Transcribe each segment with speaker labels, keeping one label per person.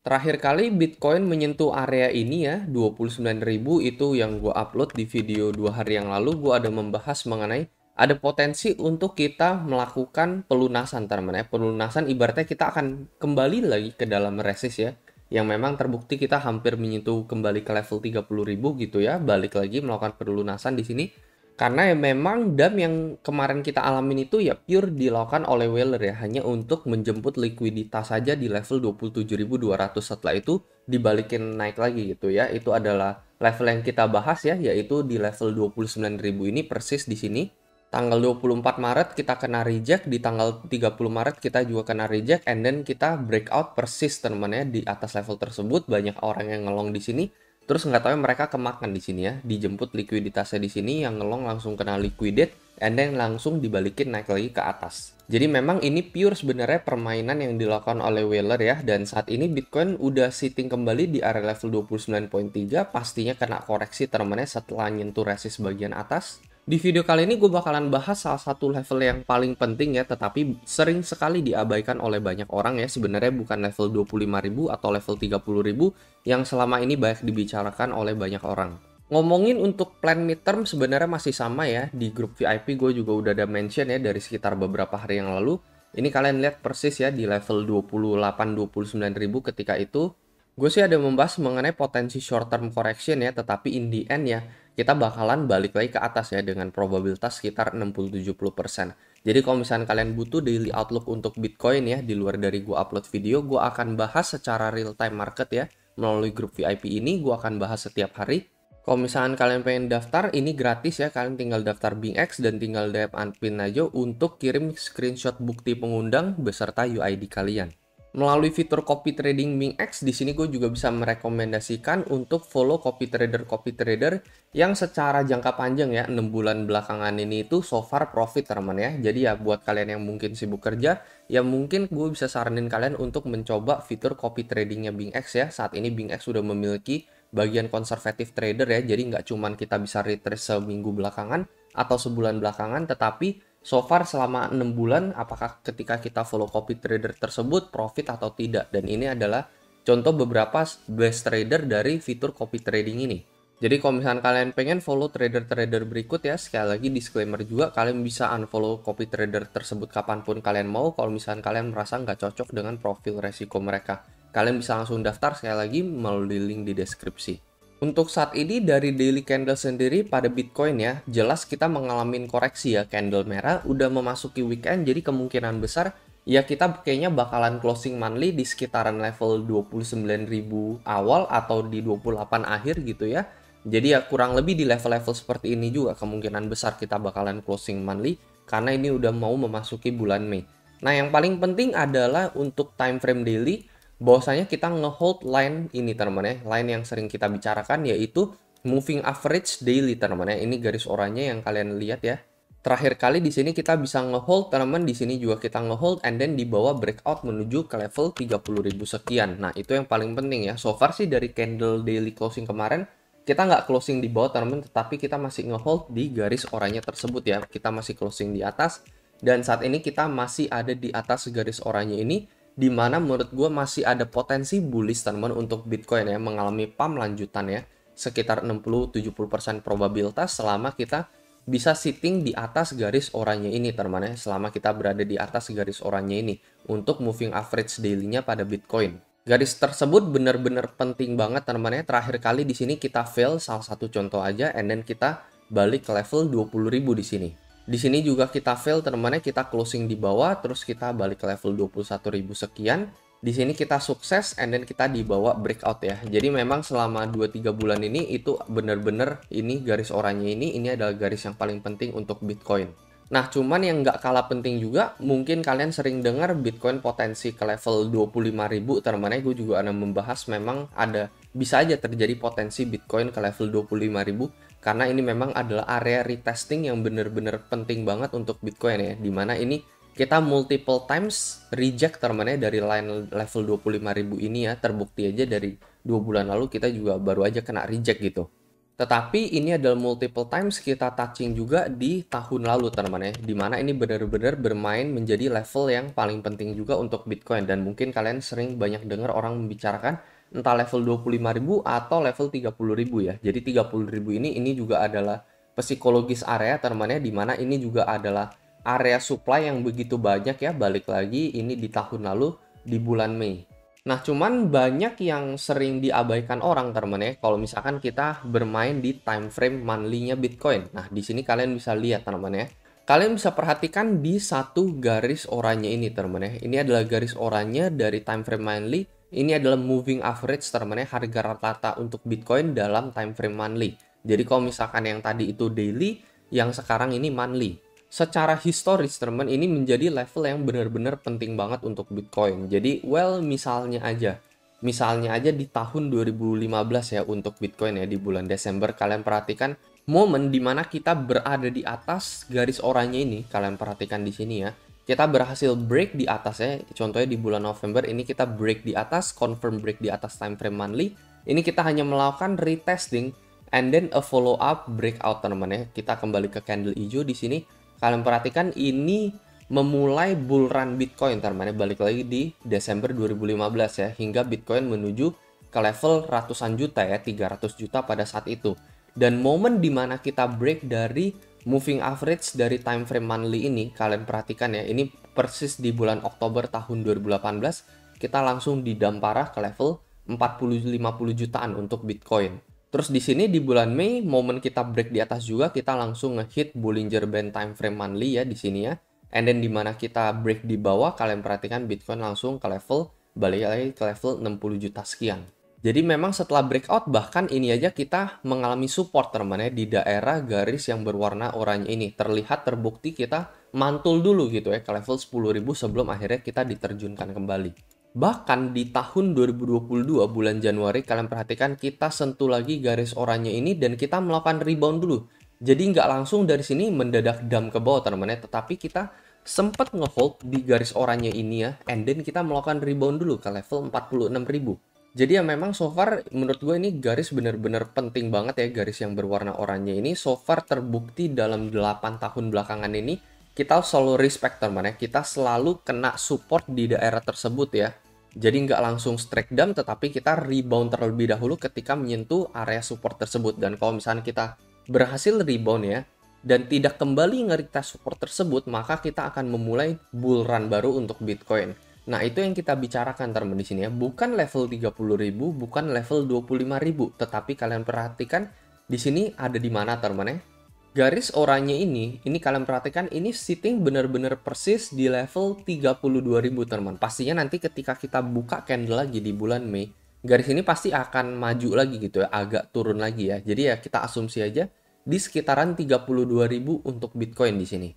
Speaker 1: Terakhir kali Bitcoin menyentuh area ini ya, 29.000 itu yang gue upload di video 2 hari yang lalu. Gue ada membahas mengenai ada potensi untuk kita melakukan pelunasan teman ya. Pelunasan ibaratnya kita akan kembali lagi ke dalam resist ya. Yang memang terbukti kita hampir menyentuh kembali ke level 30.000 gitu ya. Balik lagi melakukan pelunasan di sini. Karena ya memang dam yang kemarin kita alamin itu ya pure dilakukan oleh Wheeler ya, hanya untuk menjemput likuiditas saja di level 27.200. Setelah itu dibalikin naik lagi gitu ya. Itu adalah level yang kita bahas ya, yaitu di level 29.000 ini persis di sini. Tanggal 24 Maret kita kena reject, di tanggal 30 Maret kita juga kena reject, and then kita breakout persis teman-teman ya di atas level tersebut. Banyak orang yang ngelong di sini. Terus nggak tahu ya mereka kemakan di sini ya, dijemput likuiditasnya di sini, yang ngelong langsung kena liquidate, and then langsung dibalikin naik lagi ke atas. Jadi memang ini pure sebenarnya permainan yang dilakukan oleh Wheeler ya, dan saat ini Bitcoin udah sitting kembali di area level 29.3, pastinya kena koreksi teman-teman setelah nyentuh resist bagian atas. Di video kali ini gue bakalan bahas salah satu level yang paling penting ya, tetapi sering sekali diabaikan oleh banyak orang ya. Sebenarnya bukan level 25.000 atau level 30.000 yang selama ini banyak dibicarakan oleh banyak orang. Ngomongin untuk plan midterm sebenarnya masih sama ya. Di grup VIP gue juga udah ada mention ya dari sekitar beberapa hari yang lalu. Ini kalian lihat persis ya di level 28-29.000 ketika itu. Gue sih ada membahas mengenai potensi short term correction ya, tetapi in the end ya kita bakalan balik lagi ke atas ya dengan probabilitas sekitar 60-70%. Jadi kalau misalnya kalian butuh daily outlook untuk Bitcoin ya, di luar dari gue upload video, gue akan bahas secara real time market ya, melalui grup VIP ini, gue akan bahas setiap hari. Kalau misalnya kalian pengen daftar, ini gratis ya, kalian tinggal daftar BingX dan tinggal DM admin aja untuk kirim screenshot bukti pengundang beserta UID kalian. Melalui fitur copy trading BingX, di sini gue juga bisa merekomendasikan untuk follow copy trader yang secara jangka panjang ya, 6 bulan belakangan ini itu so far profit teman ya. Jadi ya buat kalian yang mungkin sibuk kerja, ya mungkin gue bisa saranin kalian untuk mencoba fitur copy tradingnya BingX ya. Saat ini BingX sudah memiliki bagian konservatif trader ya, jadi nggak cuman kita bisa retrace seminggu belakangan atau sebulan belakangan, tetapi so far selama 6 bulan apakah ketika kita follow copy trader tersebut profit atau tidak. Dan ini adalah contoh beberapa best trader dari fitur copy trading ini. Jadi kalau misalnya kalian pengen follow trader-trader berikut ya, sekali lagi disclaimer juga, kalian bisa unfollow copy trader tersebut kapanpun kalian mau. Kalau misalnya kalian merasa nggak cocok dengan profil resiko mereka, kalian bisa langsung daftar sekali lagi melalui link di deskripsi. Untuk saat ini dari daily candle sendiri pada Bitcoin ya, jelas kita mengalami koreksi ya, candle merah udah memasuki weekend, jadi kemungkinan besar ya kita kayaknya bakalan closing monthly di sekitaran level 29.000 awal atau di 28 akhir gitu ya. Jadi ya kurang lebih di level-level seperti ini juga kemungkinan besar kita bakalan closing monthly karena ini udah mau memasuki bulan Mei. Nah yang paling penting adalah untuk time frame daily, bahwasanya kita ngehold line ini teman ya, line yang sering kita bicarakan yaitu moving average daily teman ya. Ini garis oranye yang kalian lihat ya. Terakhir kali di sini kita bisa ngehold teman, di sini juga kita ngehold and then dibawa breakout menuju ke level 30.000 sekian. Nah, itu yang paling penting ya. So far sih dari candle daily closing kemarin kita nggak closing di bawah teman, tetapi kita masih ngehold di garis oranye tersebut ya. Kita masih closing di atas dan saat ini kita masih ada di atas garis oranye ini, di mana menurut gue masih ada potensi bullish teman-teman untuk Bitcoin ya, mengalami pump lanjutan ya, sekitar 60-70% probabilitas selama kita bisa sitting di atas garis oranye ini teman-teman ya, selama kita berada di atas garis oranye ini untuk moving average daily-nya pada Bitcoin. Garis tersebut benar-benar penting banget teman-teman ya. Terakhir kali di sini kita fail, salah satu contoh aja, and then kita balik ke level 20.000 di sini. Di sini juga kita fail teman-teman, kita closing di bawah, terus kita balik ke level 21.000 sekian. Di sini kita sukses, and then kita dibawa breakout ya. Jadi memang selama 2-3 bulan ini itu benar-benar ini garis oranye ini adalah garis yang paling penting untuk Bitcoin. Nah, cuman yang nggak kalah penting juga, mungkin kalian sering dengar Bitcoin potensi ke level 25.000 teman-teman. Gue juga ada membahas memang ada bisa aja terjadi potensi Bitcoin ke level 25.000 karena ini memang adalah area retesting yang benar-benar penting banget untuk Bitcoin ya, dimana ini kita multiple times reject teman-teman dari line level 25.000 ini ya, terbukti aja dari 2 bulan lalu kita juga baru aja kena reject gitu. Tetapi ini adalah multiple times kita touching juga di tahun lalu teman-teman ya. Dimana ini benar-benar bermain menjadi level yang paling penting juga untuk Bitcoin. Dan mungkin kalian sering banyak dengar orang membicarakan entah level 25.000 atau level 30.000 ya. Jadi 30.000 ini juga adalah psikologis area teman-teman ya. Dimana ini juga adalah area supply yang begitu banyak ya. Balik lagi ini di tahun lalu di bulan Mei. Nah, cuman banyak yang sering diabaikan orang teman ya, kalau misalkan kita bermain di time frame monthly-nya Bitcoin. Nah, di sini kalian bisa lihat teman ya. Kalian bisa perhatikan di satu garis oranye ini teman ya. Ini adalah garis oranye dari time frame monthly. Ini adalah moving average teman ya, harga rata-rata untuk Bitcoin dalam time frame monthly. Jadi kalau misalkan yang tadi itu daily, yang sekarang ini monthly. Secara historis teman ini menjadi level yang benar-benar penting banget untuk Bitcoin. Jadi misalnya aja di tahun 2015 ya untuk Bitcoin ya di bulan Desember kalian perhatikan momen dimana kita berada di atas garis oranye ini, kalian perhatikan di sini ya. Kita berhasil break di atasnya, contohnya di bulan November ini kita break di atas, confirm break di atas time frame monthly. Ini kita hanya melakukan retesting and then a follow up breakout teman-teman ya. Kita kembali ke candle hijau di sini. Kalian perhatikan ini memulai bull run Bitcoin, teman-teman. Balik lagi di Desember 2015 ya, hingga Bitcoin menuju ke level ratusan juta ya, 300 juta pada saat itu. Dan momen dimana kita break dari moving average dari time frame monthly ini, kalian perhatikan ya, ini persis di bulan Oktober tahun 2018, kita langsung didamparah ke level 40-50 jutaan untuk Bitcoin. Terus di sini di bulan Mei, momen kita break di atas juga, kita langsung ngehit Bollinger Band time frame monthly ya di sini ya. And then dimana kita break di bawah, kalian perhatikan Bitcoin langsung ke level, balik lagi ke level 60 juta sekian. Jadi memang setelah breakout, bahkan ini aja kita mengalami support teman ya, di daerah garis yang berwarna oranye ini. Terlihat terbukti kita mantul dulu gitu ya, ke level 10.000 sebelum akhirnya kita diterjunkan kembali. Bahkan di tahun 2022 bulan Januari kalian perhatikan kita sentuh lagi garis oranye ini dan kita melakukan rebound dulu. Jadi nggak langsung dari sini mendadak dump ke bawah teman-teman ya, tetapi kita sempat ngehold di garis oranye ini ya, and then kita melakukan rebound dulu ke level 46.000. Jadi ya memang so far menurut gue ini garis bener-bener penting banget ya, garis yang berwarna oranye ini so far terbukti dalam 8 tahun belakangan ini kita selalu respect teman-teman ya, kita selalu kena support di daerah tersebut ya. Jadi nggak langsung strike down, tetapi kita rebound terlebih dahulu ketika menyentuh area support tersebut. Dan kalau misalnya kita berhasil rebound ya, dan tidak kembali nge-retest support tersebut, maka kita akan memulai bull run baru untuk Bitcoin. Nah, itu yang kita bicarakan teman di sini ya. Bukan level 30.000, bukan level 25.000, tetapi kalian perhatikan di sini ada di mana teman ya. Garis oranye ini kalian perhatikan ini sitting benar-benar persis di level 32.000 teman. Pastinya nanti ketika kita buka candle lagi di bulan Mei, garis ini pasti akan maju lagi gitu ya, agak turun lagi ya. Jadi ya kita asumsi aja di sekitaran 32.000 untuk Bitcoin di sini.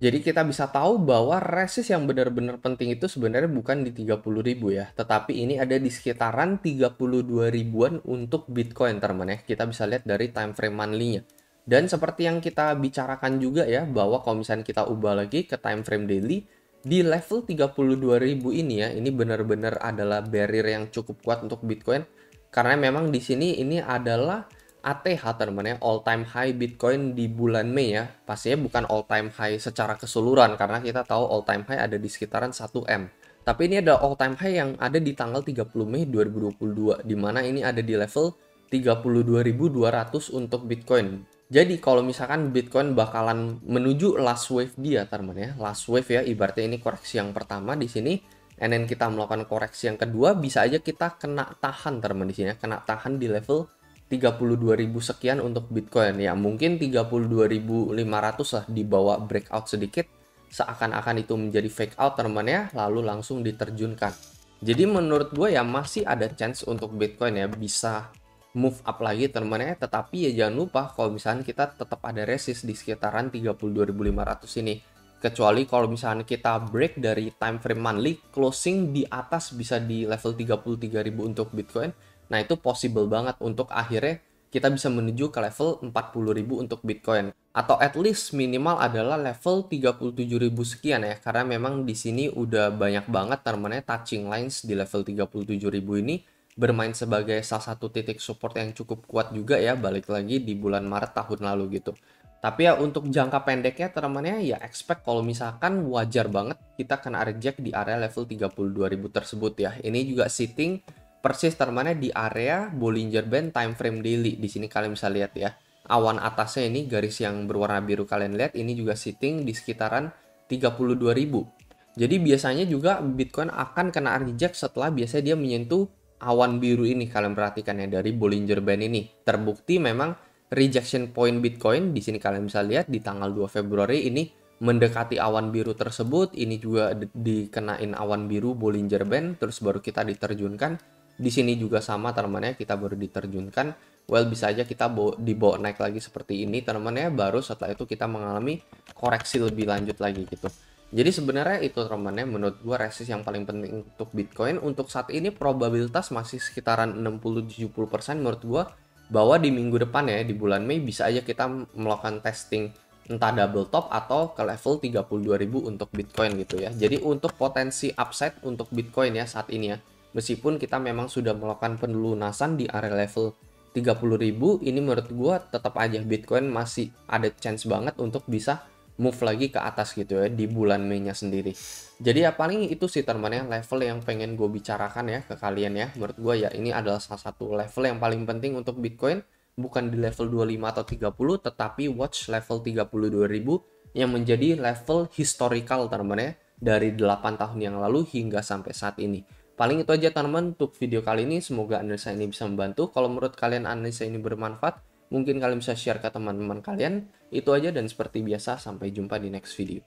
Speaker 1: Jadi kita bisa tahu bahwa resist yang benar-benar penting itu sebenarnya bukan di 30.000 ya, tetapi ini ada di sekitaran 32.000-an untuk Bitcoin teman ya. Kita bisa lihat dari time frame monthly-nya. Dan seperti yang kita bicarakan juga ya, bahwa kalau misalnya kita ubah lagi ke time frame daily, di level 32.000 ini ya, ini benar-benar adalah barrier yang cukup kuat untuk Bitcoin. Karena memang di sini ini adalah ATH teman ya, all time high Bitcoin di bulan Mei ya. Pastinya bukan all time high secara keseluruhan, karena kita tahu all time high ada di sekitaran 1M. Tapi ini ada all time high yang ada di tanggal 30 Mei 2022, di mana ini ada di level 32.200 untuk Bitcoin. Jadi kalau misalkan Bitcoin bakalan menuju last wave dia teman ya, last wave ya, ibaratnya ini koreksi yang pertama di sini, and then kita melakukan koreksi yang kedua, bisa aja kita kena tahan teman di sini ya, kena tahan di level 32.000 sekian untuk Bitcoin ya, mungkin 32.500 lah dibawa breakout sedikit, seakan-akan itu menjadi fake out teman ya, lalu langsung diterjunkan. Jadi menurut gue ya masih ada chance untuk Bitcoin ya bisa move up lagi teman ya, tetapi ya jangan lupa kalau misalnya kita tetap ada resist di sekitaran 32.500 ini, kecuali kalau misalnya kita break dari time frame monthly closing di atas bisa di level 33.000 untuk Bitcoin. Nah itu possible banget untuk akhirnya kita bisa menuju ke level 40.000 untuk Bitcoin, atau at least minimal adalah level 37.000 sekian ya, karena memang di sini udah banyak banget teman-teman touching lines di level 37.000 ini. bermain sebagai salah satu titik support yang cukup kuat juga ya, balik lagi di bulan Maret tahun lalu gitu. Tapi ya untuk jangka pendeknya teman-temannya ya expect kalau misalkan wajar banget kita kena reject di area level 32.000 tersebut ya. Ini juga sitting persis teman-temannya di area Bollinger Band time frame daily. Di sini kalian bisa lihat ya. Awan atasnya ini garis yang berwarna biru kalian lihat ini juga sitting di sekitaran 32.000. Jadi biasanya juga Bitcoin akan kena reject setelah biasanya dia menyentuh awan biru ini. Kalian perhatikan ya dari Bollinger Band ini. Terbukti memang rejection point Bitcoin di sini kalian bisa lihat di tanggal 2 Februari ini mendekati awan biru tersebut. Ini juga dikenain awan biru Bollinger Band terus baru kita diterjunkan. Di sini juga sama teman-teman ya, kita baru diterjunkan. Well, bisa aja kita dibawa naik lagi seperti ini teman-teman ya, baru setelah itu kita mengalami koreksi lebih lanjut lagi gitu. Jadi sebenarnya itu teman-teman ya, menurut gua resist yang paling penting untuk Bitcoin untuk saat ini probabilitas masih sekitaran 60-70% menurut gua, bahwa di minggu depan ya di bulan Mei bisa aja kita melakukan testing entah double top atau ke level 32.000 untuk Bitcoin gitu ya. Jadi untuk potensi upside untuk Bitcoin ya saat ini ya, meskipun kita memang sudah melakukan pelunasan di area level 30.000, ini menurut gua tetap aja Bitcoin masih ada chance banget untuk bisa move lagi ke atas gitu ya di bulan Mei-nya sendiri. Jadi ya paling itu sih teman-teman ya level yang pengen gue bicarakan ya ke kalian ya. Menurut gue ya ini adalah salah satu level yang paling penting untuk Bitcoin. Bukan di level 25 atau 30, tetapi watch level 32.000 yang menjadi level historical teman-teman ya. Dari 8 tahun yang lalu hingga sampai saat ini. Paling itu aja teman-teman untuk video kali ini. Semoga analisa ini bisa membantu. Kalau menurut kalian analisa ini bermanfaat, mungkin kalian bisa share ke teman-teman kalian. Itu aja dan seperti biasa sampai jumpa di next video.